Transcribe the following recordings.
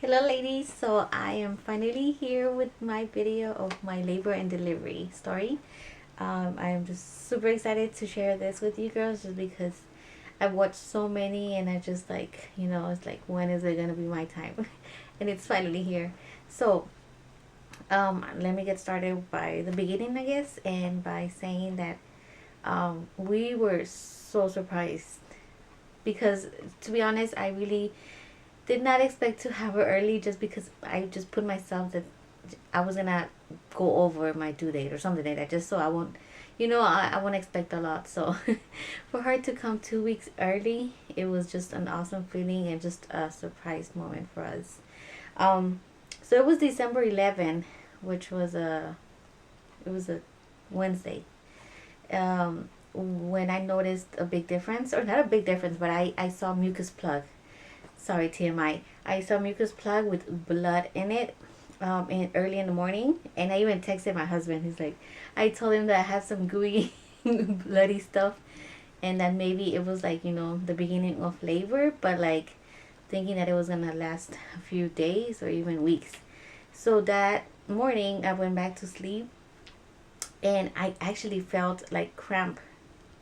Hello ladies, so I am finally here with my video of my labor and delivery story. I am just super excited to share this with you girls just because I've watched so many and I just like, it's like when is it gonna be my time? And it's finally here. So let me get started by the beginning I guess, and by saying that we were so surprised because to be honest I really did not expect to have her early just because I just put myself that I was gonna go over my due date or something like that, just so I won't, I won't expect a lot. So for her to come 2 weeks early, it was just an awesome feeling and just a surprise moment for us. Um, so it was December 11, which was a Wednesday. When I noticed a big difference, or not a big difference, but I saw mucus plug. Sorry, TMI. I saw mucus plug with blood in it, early in the morning, and I even texted my husband. He's like, I told him that I had some gooey, bloody stuff, and that maybe it was like the beginning of labor, but like thinking that it was gonna last a few days or even weeks. So that morning, I went back to sleep, and I actually felt like cramp,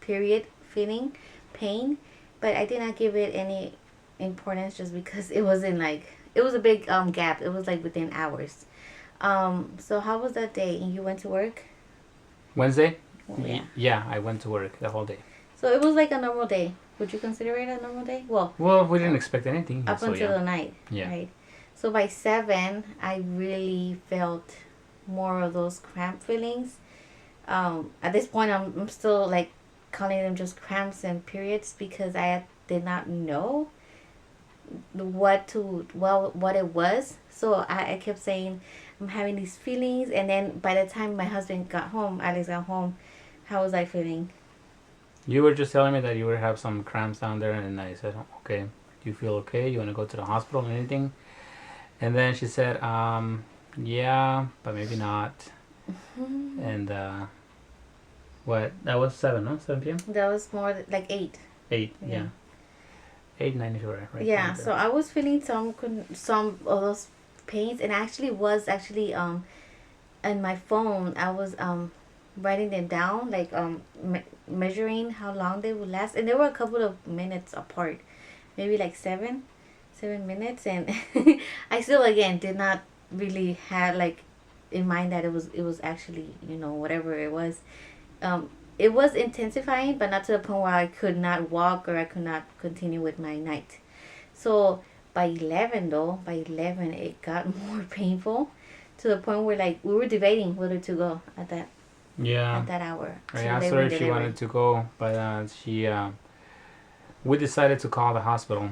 period, feeling, pain, but I did not give it any importance just because it wasn't like it was a big gap. It was like within hours. So how was that day? You went to work? Wednesday? Well, yeah. Yeah, I went to work the whole day. So it was like a normal day. Would you consider it a normal day? Well, we didn't Uh, expect anything, up so until yeah. the night, Yeah. right? So by 7, I really felt more of those cramp feelings. At this point, I'm still like calling them just cramps and periods because I did not know what it was. So I kept saying I'm having these feelings, and then by the time my husband got home, Alex got home, how was I feeling? You were just telling me that you would have some cramps down there, and I said, okay, do you feel okay? You want to go to the hospital or anything? And then she said, yeah, but maybe not. And, what? That was 7, no? 7 p.m.? That was more like 8. 8, Yeah. yeah. 8, 9 is right Yeah, there. so I was feeling some of those pains, and actually was actually in my phone. I was writing them down, like measuring how long they would last, and they were a couple of minutes apart, maybe like 7 minutes, and I still again did not really have like in mind that it was actually whatever it was. um it was intensifying, but not to the point where I could not walk or I could not continue with my night. So by 11 it got more painful, to the point where like we were debating whether to go Yeah. at that hour I to asked labor her and if she delivery. wanted to go, but we decided to call the hospital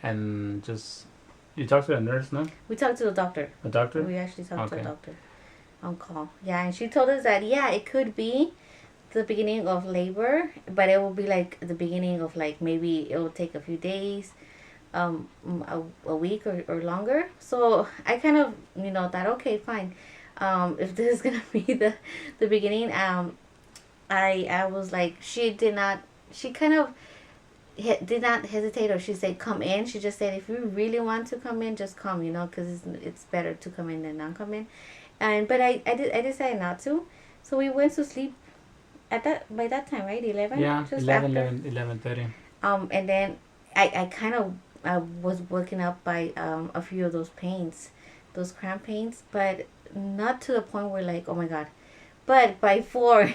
and just. You talked to the nurse, no? We talked to the doctor. The doctor? We actually talked to the Okay. doctor on call. Yeah, and she told us that yeah, it could be the beginning of labor, but it will be like the beginning of like maybe it will take a few days, a week or longer. So I kind of thought okay fine, if this is gonna be the beginning. I was like, she kind of did not hesitate, or she said come in. She just said if you really want to come in, just come, because it's better to come in than not come in. And but I decided not to. So we went to sleep at that by that time, right? 11, Yeah, just 11, after. 11:30. And then I kind of was woken up by a few of those pains, those cramp pains, but not to the point where like oh my god. But by 4,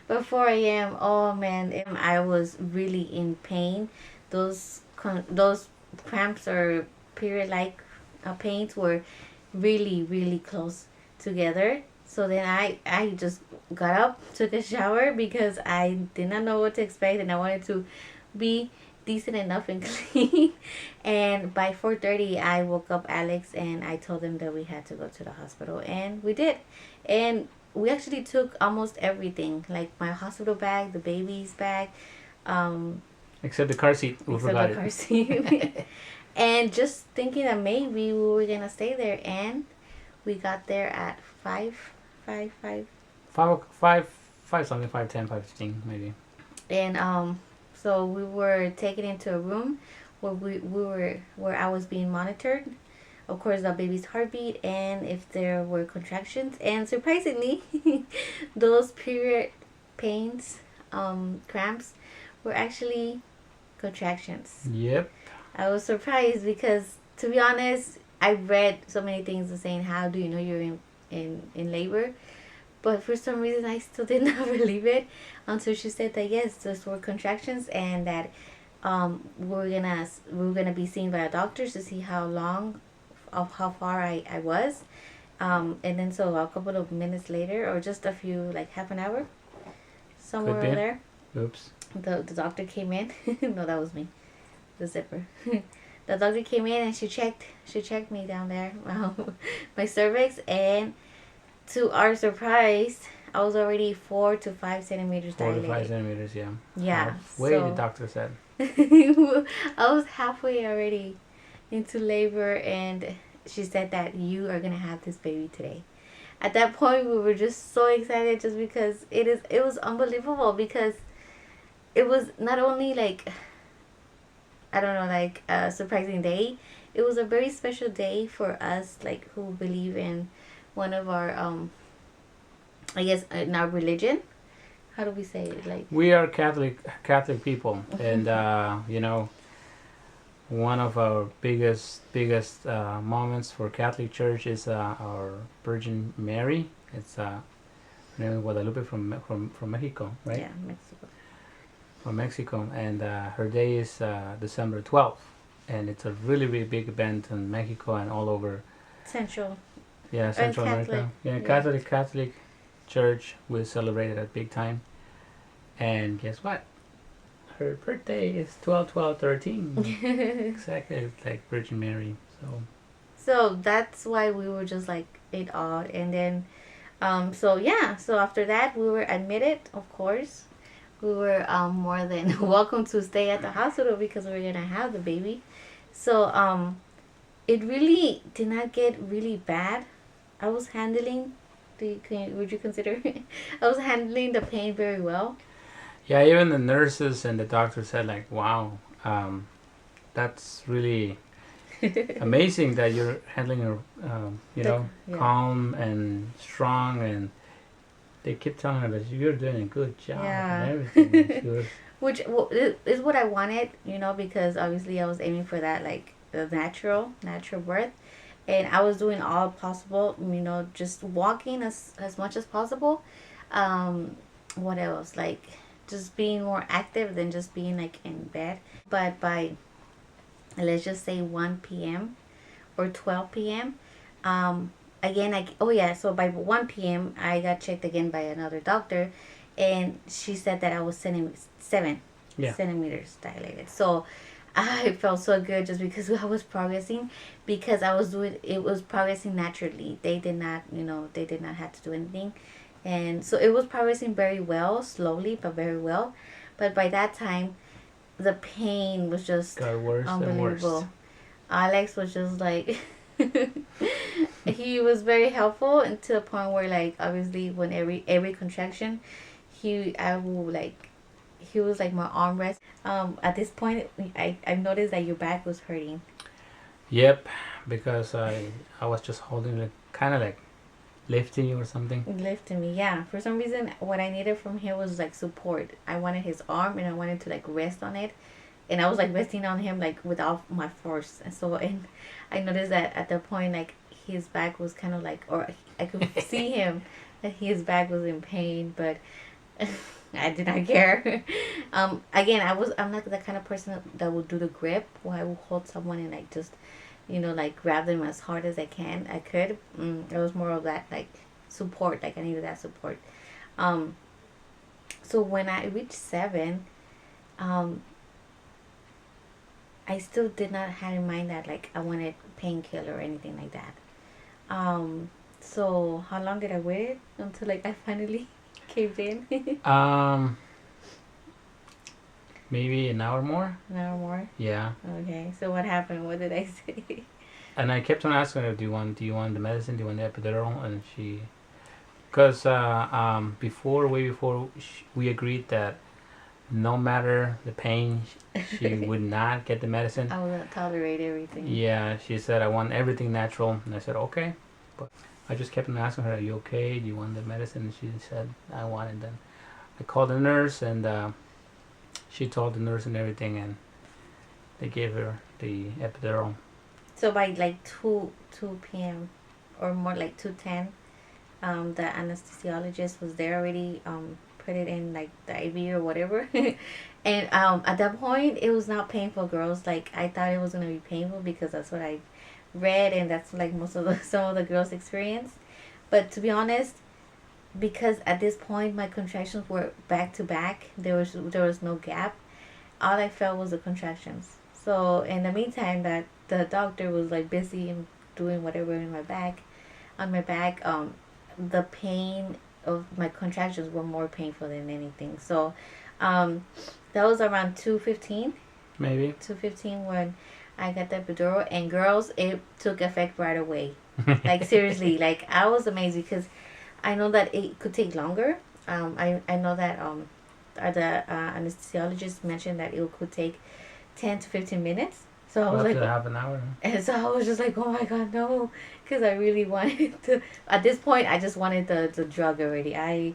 by 4 a.m., oh man, I was really in pain. Those cramps or period like pains were really really close together. So then I just got up, took a shower because I did not know what to expect, and I wanted to be decent enough and clean. And by 4:30, I woke up Alex and I told him that we had to go to the hospital, and we did. And we actually took almost everything, like my hospital bag, the baby's bag, um, Except the car seat. We except the forgot car it. seat. And just thinking that maybe we were gonna stay there, and we got there at 5, 5, 5, 5 something, 5:10, 5:15 maybe. and so we were taken into a room where we were where I was being monitored, of course, the baby's heartbeat and if there were contractions. And surprisingly, those period pains, cramps, were actually contractions. Yep. I was surprised because, to be honest, I read so many things saying, "How do you know you're in labor?" But for some reason, I still did not believe it until she said that yes, those were contractions, and that we were gonna be seen by a doctor to see how long, of how far I was, and then so a couple of minutes later, or just a few, like half an hour, somewhere Could be. over there, Oops. the doctor came in. No, that was me, the zipper. The doctor came in and she checked me down there, my cervix, and to our surprise, I was already 4 to 5 centimeters 4 to 5 dilated. centimeters. Yeah. Yeah, Halfway, so the doctor said. I was halfway already into labor, and she said that you are gonna have this baby today. At that point, we were just so excited, just because it was unbelievable, because it was not only like, I don't know, like a surprising day. It was a very special day for us, like who believe in one of our I guess in our religion. How do we say it? Like, We are Catholic people, and you know, one of our biggest moments for Catholic Church is our Virgin Mary. It's her name is Guadalupe from Mexico, right? yeah, Mexico. From Mexico, and her day is December 12th, and it's a really big event in Mexico and all over. Central. Yeah, Central Catholic. America. Yeah, Yeah. Catholic Church will celebrate it at big time. And guess what? Her birthday is 12/12/13. Exactly like Virgin Mary. So So that's why we were just like in awe. And then, so yeah, so after that, we were admitted, of course. We were more than welcome to stay at the hospital because we were gonna have the baby. So it really did not get really bad. I was handling would you consider I was handling the pain very well. yeah, even the nurses and the doctor said like, "Wow, that's really amazing that you're handling her, Yeah. calm and strong." And they keep telling her that you're doing a good job Yeah. and everything. And she was, Which is what I wanted, because obviously I was aiming for that, like the natural birth, and I was doing all possible, just walking as much as possible. What else? Like just being more active than just being like in bed. But by, let's just say, 1 p.m. or 12 p.m. Again, oh yeah, so by 1 p.m. I got checked again by another doctor, and she said that I was 7 yeah, centimeters dilated. So I felt so good, just because I was progressing, because it was progressing naturally. They did not, have to do anything. And so it was progressing very well, slowly, but very well. But by that time, the pain was just got worse and worse. unbelievable. Alex was just like, he was very helpful, and to the point where, like, obviously when every contraction, he was like my armrest. At this point, I've noticed that your back was hurting. Yep, because I was just holding it, kind of like lifting you or something. Lifting me, yeah. For some reason, what I needed from him was like support. I wanted his arm, and I wanted to like rest on it, and I was like resting on him like with all my force. And I noticed that at the point, like his back was kind of like, or I could see him that his back was in pain, but I did not care. Again, I'm not the kind of person that will do the grip, where I will hold someone and like just, like grab them as hard as I could. It was more of that like support. Like I needed that support. So when I reached 7, I still did not have in mind that like I wanted painkiller or anything like that. So how long did I wait until like I finally caved in? Maybe an hour more. An hour more. Yeah. Okay. So what happened? What did I say? And I kept on asking her, do you want the medicine? Do you want the epidural? And because way before we agreed that no matter the pain, she would not get the medicine. I would tolerate everything. Yeah, she said, I want everything natural. And I said, okay. But I just kept on asking her, are you okay? Do you want the medicine? And she said, I want it. Then I called the nurse, and she told the nurse and everything, and they gave her the epidural. So by like 2 p.m. or more, like 2:10, the anesthesiologist was there already. Put it in like the IV or whatever, and at that point it was not painful, girls. Like I thought it was gonna be painful because that's what I read, and that's like most of the some of the girls experience. But to be honest, because at this point my contractions were back to back, there was no gap. All I felt was the contractions. So in the meantime, that the doctor was like busy and doing whatever in my back, on my back, the pain of my contractions were more painful than anything. So, that was around 2:15, Maybe. 2:15 when I got the epidural, and girls, it took effect right away. Like seriously, like I was amazed because I know that it could take longer. I know that the anesthesiologist mentioned that it could take 10 to 15 minutes. So I was Up like, to half an hour. and so I was just like, oh my god, no, because I really wanted to. At this point, I just wanted the drug already. I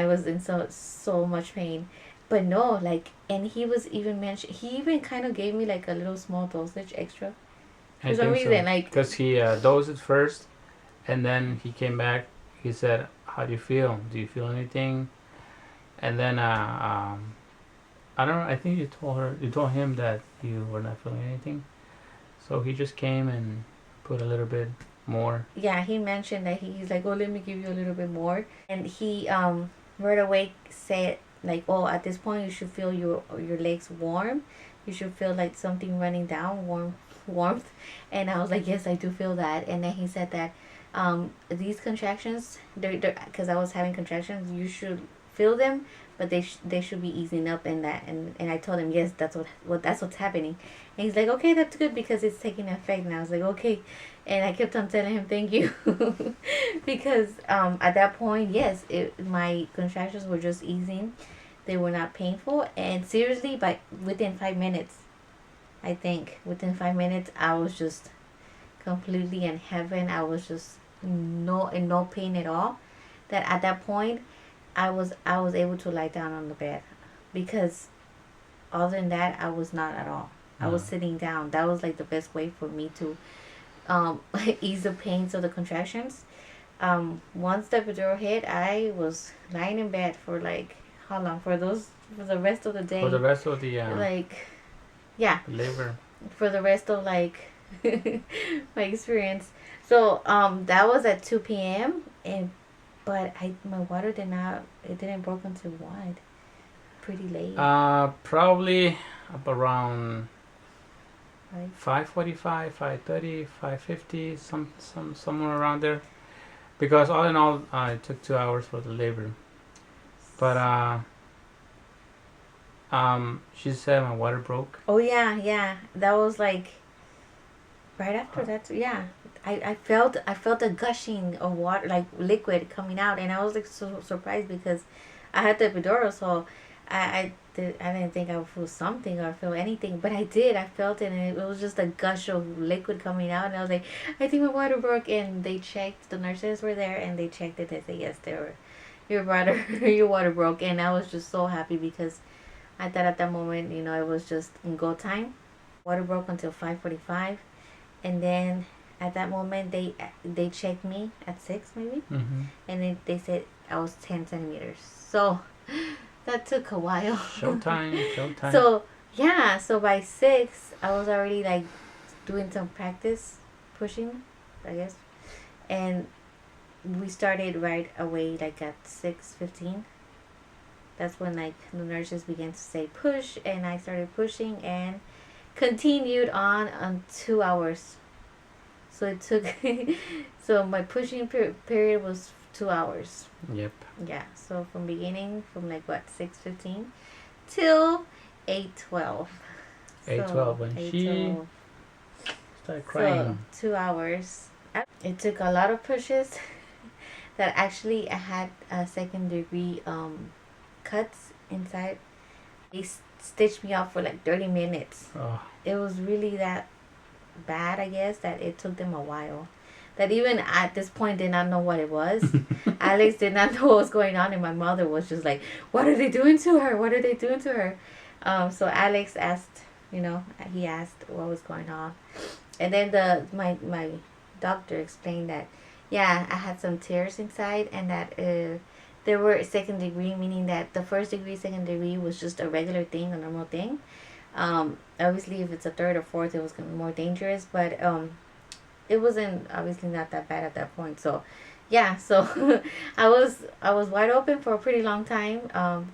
was in so much pain, but no, like, and he was even mentioned. He even kind of gave me like a little small dosage extra I for some think reason, so. like. Because he dosed it first, and then he came back. He said, how do you feel? Do you feel anything? And then I don't know. I think you told him that you were not feeling anything. So he just came and put a little bit more. Yeah, he mentioned that he's like, oh, let me give you a little bit more, and he right away said like, oh, at this point you should feel your legs warm, you should feel like something running down, warmth, and I was like, yes, I do feel that, and then he said that these contractions, they're because I was having contractions, you should feel them, but they should be easing up in that, and I told him yes, that's what's happening, and he's like, okay, that's good because it's taking effect, and I was like, okay, and I kept on telling him thank you because at that point, yes, my contractions were just easing, they were not painful, and seriously, by within 5 minutes, I think within 5 minutes, I was just completely in heaven. I was just in no pain at all. That at that point, I was able to lie down on the bed, because other than that, I was not at all. I was sitting down. That was like the best way for me to ease the pains of the contractions. Once the epidural hit, I was lying in bed for like how long? For the rest of the day. For the rest of the Like, yeah, labor. for the rest of like my experience. So that was at 2 p.m. and but my water didn't broke until what? Pretty late. Probably up around Right? 5:45, 5:30, 5:50, somewhere around there. Because all in all, it took 2 hours for the labor. But she said my water broke. Oh yeah. That was like right after that. Yeah. I felt a gushing of water, like liquid coming out, and I was like so surprised because I had the epidural, so I didn't think I would feel something or feel anything, but I did. I felt it, and it was just a gush of liquid coming out, and I was like, I think my water broke, and they checked. The nurses were there, and they checked it. They said yes, your water your water broke, and I was just so happy because I thought at that moment, it was just in go time. Water broke until 5:45, and then at that moment they checked me at 6 maybe, Mm-hmm. and then they said I was 10 centimeters. So that took a while. Showtime. So yeah, so by 6 I was already like doing some practice pushing, I guess, and we started right away like at 6:15. That's when like the nurses began to say push, and I started pushing and continued on 2 hours. So it took so my pushing period was 2 hours. Yep. Yeah, so from like what, 6:15 till 8:12. 8:12 when she 8:12. started crying. So 2 hours. It took a lot of pushes. That actually I had a second degree cuts inside They stitched me up for like 30 minutes. Oh. It was really that bad, I guess, that it took them a while. That even at this point did not know what it was. Alex did not know what was going on, and my mother was just like, "What are they doing to her? What are they doing to her?" So Alex asked, he asked what was going on, and then my doctor explained that, yeah, I had some tears inside, and that they were second degree, meaning that the first degree, second degree was just a regular thing, a normal thing. Obviously, if it's a third or fourth, it was gonna be more dangerous, but it wasn't obviously not that bad at that point. So yeah, so I was wide open for a pretty long time.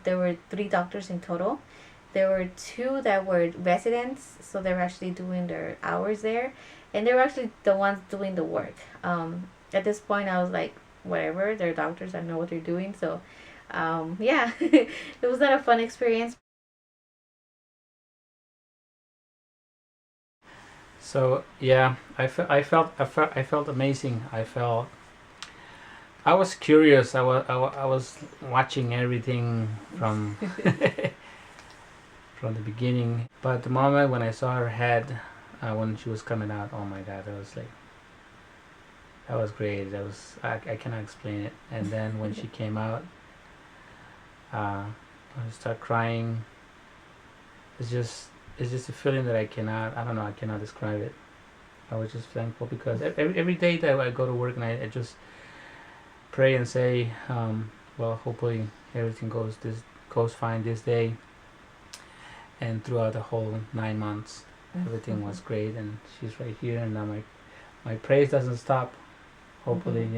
There were 3 doctors in total. There were 2 that were residents, so they were actually doing their hours there, and they were actually the ones doing the work. At this point, I was like, whatever, they're doctors, I know what they're doing. So yeah, it was not a fun experience. So yeah, I felt amazing. I was curious. I was watching everything from from the beginning. But the moment when I saw her head, when she was coming out, oh my god, that was great. I cannot explain it. And then when she came out, I start crying. It's just a feeling that I cannot describe it. I was just thankful because every day that I go to work and I just pray and say, well, hopefully everything goes fine this day, and throughout the whole 9 months, everything was great, and she's right here, and now my praise doesn't stop. Hopefully,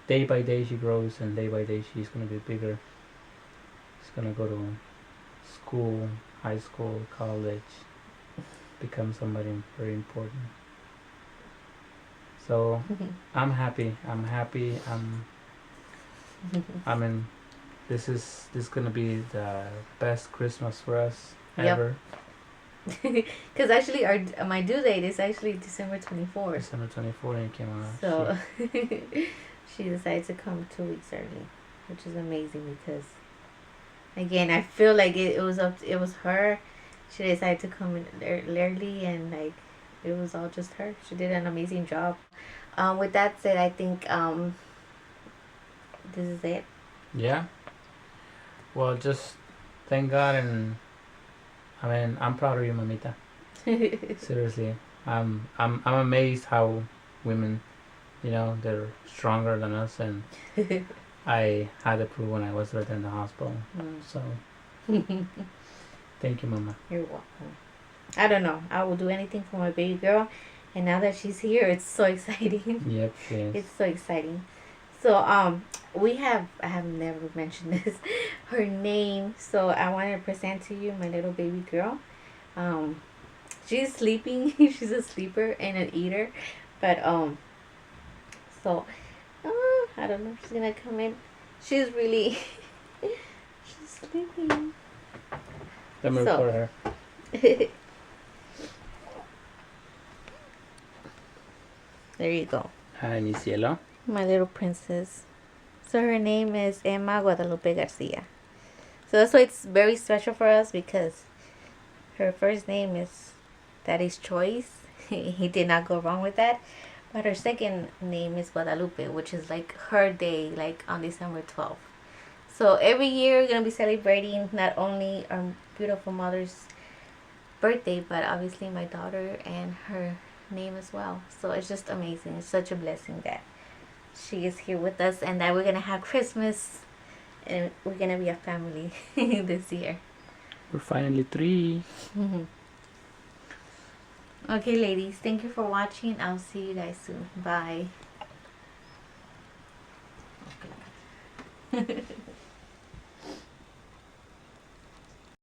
day by day she grows, and day by day she's gonna be bigger. She's gonna go to school, high school, college, become somebody very important. So I'm happy. I mean, this is gonna be the best Christmas for us ever. Because actually, my due date is actually December 24th. December 24th, and it came out. So she decided to come 2 weeks early, which is amazing because, again, I feel like it was her. She decided to come in early, and like it was all just her. She did an amazing job. With that said, I think this is it. Yeah. Well, just thank God, and I mean, I'm proud of you, mamita. Seriously, I'm amazed how women, they're stronger than us, and I had to prove when I was right there in the hospital. So, thank you, mama. You're welcome. I don't know. I will do anything for my baby girl, and now that she's here, it's so exciting. Yep, yes. It's so exciting. So I have never mentioned this, her name. So I want to present to you my little baby girl. She's sleeping. She's a sleeper and an eater, but so I don't know if she's gonna come in. She's really she's sleeping. Let me record her. There you go. Hi, mi cielo. My little princess. So her name is Emma Guadalupe Garcia. So that's why it's very special for us, because her first name is Daddy's choice. He did not go wrong with that. But her second name is Guadalupe, which is like her day, like on December 12th. So every year we're going to be celebrating not only our beautiful mother's birthday, but obviously my daughter and her name as well. So it's just amazing. It's such a blessing that she is here with us, and that we're going to have Christmas, and we're going to be a family this year. We're finally 3. Okay, ladies, thank you for watching. I'll see you guys soon. Bye. Okay.